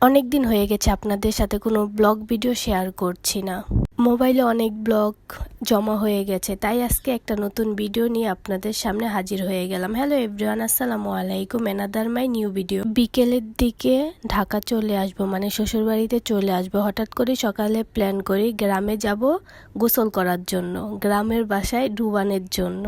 অনেক দিন হয়ে গেছে আপনাদের সাথে কোনো ব্লগ ভিডিও শেয়ার করছি না। মোবাইলে অনেক ব্লগ জমা হয়ে গেছে, তাই আজকে একটা নতুন ভিডিও নিয়ে আপনাদের সামনে হাজির হয়ে গেলাম। হ্যালো এভরিওয়ান, আসসালামু আলাইকুম, এনাদার মাই নিউ ভিডিও। বিকেলের দিকে ঢাকা চলে আসবো, মানে শ্বশুরবাড়িতে চলে আসবো। হঠাৎ করে সকালে প্ল্যান করি গ্রামে যাব গোসল করার জন্য, গ্রামের বাসায় ডুবানের জন্য।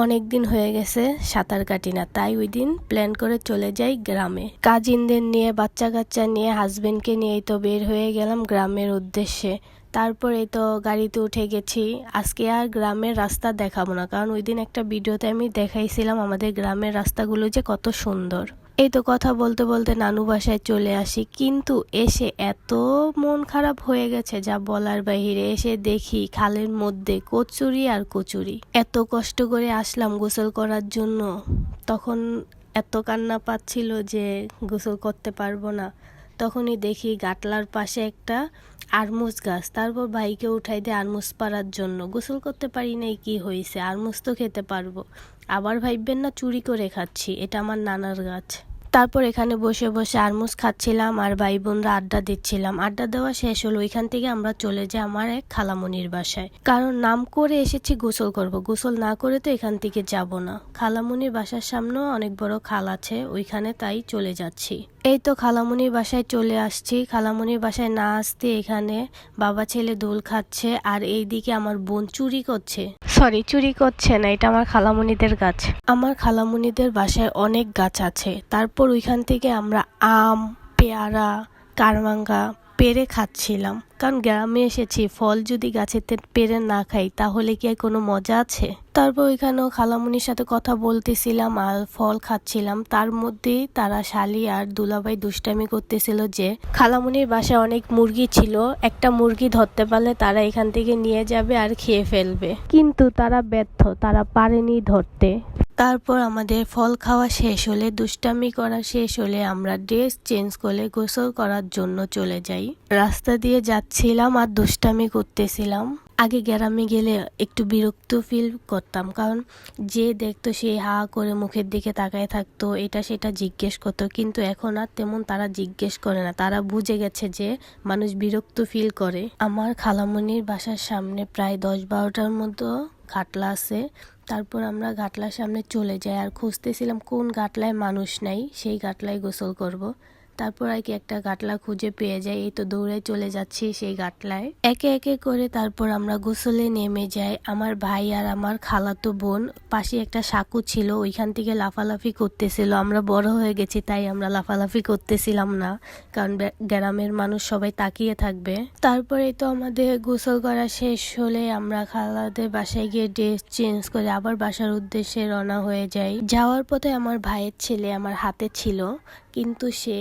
অনেক দিন হয়ে গেছে সাঁতার কাটি না, তাই ওই দিন প্ল্যান করে চলে যাই গ্রামে। কাজিনদের নিয়ে, বাচ্চা কাচ্চা নিয়ে, হাজবেন্ডকে নিয়েই তো বের হয়ে গেলাম গ্রামের উদ্দেশ্যে। তারপরে তো গাড়িতে উঠে গেছি। আজকে আর গ্রামের রাস্তা দেখাবো না, কারণ ওই দিন একটা ভিডিওতে আমি দেখাইছিলাম আমাদের গ্রামের রাস্তাগুলো যে কত সুন্দর। এই তো কথা বলতে বলতে নানু বাসায় চলে আসি, কিন্তু এসে এত মন খারাপ হয়ে গেছে যা বলার বাহিরে। এসে দেখি খালের মধ্যে কচুরি আর কচুরি। এত কষ্ট করে আসলাম গোসল করার জন্য, তখন এত কান্না পাচ্ছিল যে গোসল করতে পারবো না। তখনই দেখি গাটলার পাশে একটা আরমুজ গাছ। তারপর ভাইকে উঠাই দিয়ে আরমুজ পাড়ার জন্য। গোসল করতে পারি নাই, কি হয়েছে, আরমুজ তো খেতে পারবো। আবার ভাববেন না চুরি করে খাচ্ছি, এটা আমার নানার গাছ। তারপর এখানে বসে বসে আরমুজ খাচ্ছিলাম আর ভাই বোনরা আড্ডা দিচ্ছিলাম। আড্ডা দেওয়া শেষ হলো, ওইখান থেকে আমরা চলে যাই আমার এক খালামণির বাসায়, কারণ নাম করে এসেছি গোসল করব। গোসল না করে তো এখান থেকে যাব না। খালামণির বাসার সামনেও অনেক বড় খাল আছে, ওইখানে তাই চলে যাচ্ছি। এই তো খালামণির বাসায় চলে আসছি। খালামণির বাসায় না আসতে এখানে বাবা ছেলে দোল খাচ্ছে, আর এইদিকে আমার বোন চুরি করছে। সরি, চুরি করছে না, এটা আমার খালামণিদের গাছ। আমার খালামণিদের বাসায় অনেক গাছ আছে। তারপর ওইখান থেকে আমরা আম, পেয়ারা, কারমাঙ্গা পেরে খাচ্ছিলাম, কারণ গ্রামে এসেছি, ফল যদি গাছেতে পেরে না খাই তাহলে কি আর কোনো মজা আছে। তারপর ওইখানেও খালামুনির সাথে কথা বলতেছিলাম আর ফল খাচ্ছিলাম। তার মধ্যেই তারা শালি আর দুলাভাই দুষ্টামি করতেছিল যে খালামুনির বাসায় অনেক মুরগি ছিল, একটা মুরগি ধরতে পারলে তারা এখান থেকে নিয়ে যাবে আর খেয়ে ফেলবে, কিন্তু তারা ব্যর্থ, তারা পারেনি ধরতে। তারপর আমাদের ফল খাওয়া শেষ হলে, দুষ্টামি করা শেষ হলে আমরা ড্রেস চেঞ্জ করে গোসল করার জন্য চলে যাই। রাস্তা দিয়ে যাচ্ছিলাম আর দুষ্টামি করতেছিলাম। আগে গ্রামে গেলে একটু বিরক্ত ফিল করতাম, কারণ যে দেখতো সে হা করে মুখের দিকে তাকায় থাকতো, এটা সেটা জিজ্ঞেস করতো। কিন্তু এখন আর তেমন তারা জিজ্ঞেস করে না, তারা বুঝে গেছে যে মানুষ বিরক্ত ফিল করে। আমার খালামণির বাসার সামনে প্রায় 10-12টার মতো ঘাটলা আছে। তারপর আমরা ঘাটলার সামনে চলে যাই আর খুঁজতেছিলাম কোন ঘাটলায় মানুষ নাই, সেই ঘাটলায় গোসল করব। তারপর আর কি একটা ঘাটলা খুঁজে পেয়ে যাই, এই তো দৌড়ে চলে যাচ্ছি সেই ঘাটলায়। একে একে করে তারপর আমরা গোসলে নেমে যাই। আমার ভাই আর আমার খালাতো বোন পাশে একটা সাঁকু ছিল, ওইখান থেকে লাফালাফি করতেছিল। আমরা বড় হয়ে গেছি তাই আমরা লাফালাফি করতেছিলাম না, কারণ গ্রামের মানুষ সবাই তাকিয়ে থাকবে। তারপরে তো আমাদের গোসল করা শেষ হলে আমরা খালাদের বাসায় গিয়ে ড্রেস চেঞ্জ করে আবার বাসার উদ্দেশ্যে রওনা হয়ে যাই। যাওয়ার পথে আমার ভাইয়ের ছেলে আমার হাতে ছিল, কিন্তু সে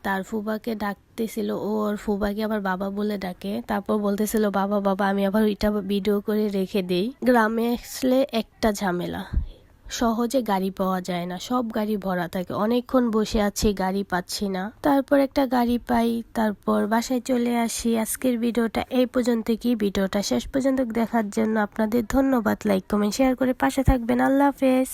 তার ফুবাকে ডাকতেছিল, ও ওর ফুবাকে আবার বাবা বলে ডাকে। তারপর বলতেছিল বাবা বাবা, আমি আবার ওইটা ভিডিও করে রেখে দেই। গ্রামে আসলে একটা ঝামেলা, সহজে গাড়ি পাওয়া যায় না, সব গাড়ি ভরা থাকে। অনেকক্ষণ বসে আছি, গাড়ি পাচ্ছি না। তারপর একটা গাড়ি পাই, তারপর বাসায় চলে আসি। আজকের ভিডিওটা এই পর্যন্ত। কি ভিডিওটা শেষ পর্যন্ত দেখার জন্য আপনাদের ধন্যবাদ। লাইক কমেন্ট শেয়ার করে পাশে থাকবেন। আল্লাহ হাফেজ।